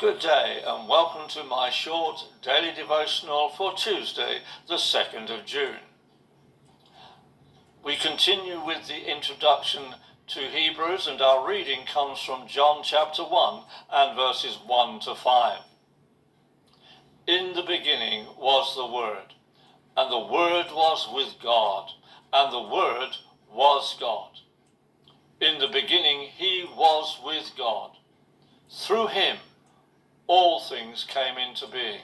Good day and welcome to my short daily devotional for Tuesday, the 2nd of June. We continue with the introduction to Hebrews, and our reading comes from John chapter 1 and verses 1 to 5. In the beginning was the Word, and the Word was with God, and the Word was God. In the beginning he was with God. Through him all things came into being,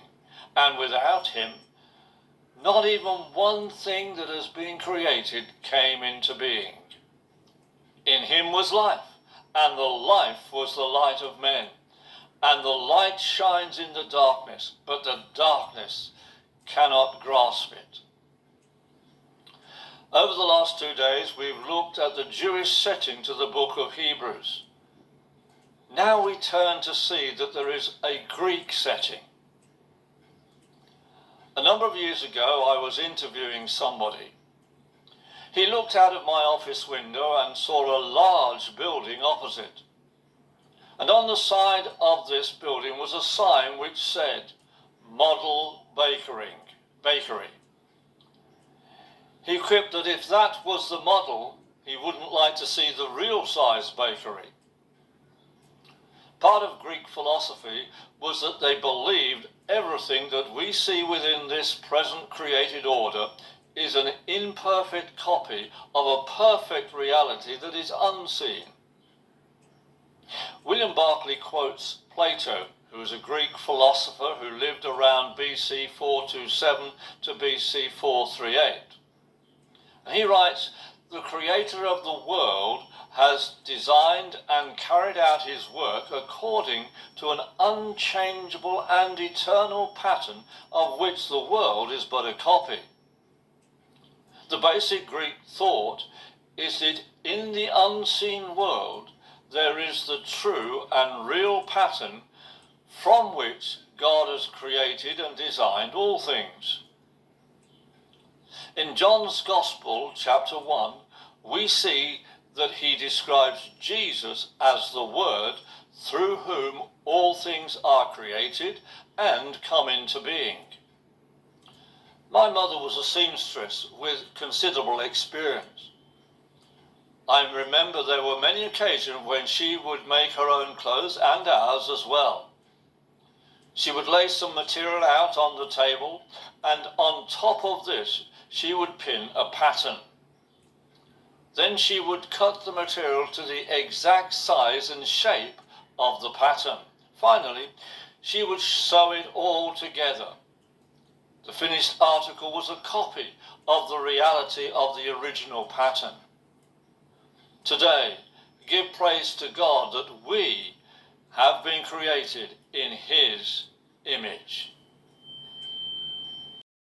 and without him not even one thing that has been created came into being. In him was life, and the life was the light of men. And the light shines in the darkness, but the darkness cannot grasp it. Over the last 2 days, we've looked at the Jewish setting to the book of Hebrews. Now we turn to see that there is a Greek setting. A number of years ago, I was interviewing somebody. He looked out of my office window and saw a large building opposite. And on the side of this building was a sign which said, Model Bakery. He quipped that if that was the model, he wouldn't like to see the real size bakery. Part of Greek philosophy was that they believed everything that we see within this present created order is an imperfect copy of a perfect reality that is unseen. William Barclay quotes Plato, who was a Greek philosopher who lived around BC 427 to BC 438. And he writes, "The creator of the world has designed and carried out his work according to an unchangeable and eternal pattern of which the world is but a copy." The basic Greek thought is that in the unseen world there is the true and real pattern from which God has created and designed all things. In John's Gospel, chapter 1, we see that he describes Jesus as the Word through whom all things are created and come into being. My mother was a seamstress with considerable experience. I remember there were many occasions when she would make her own clothes and ours as well. She would lay some material out on the table, and on top of this she would pin a pattern. Then she would cut the material to the exact size and shape of the pattern. Finally, she would sew it all together. The finished article was a copy of the reality of the original pattern. Today, give praise to God that we have been created in his image.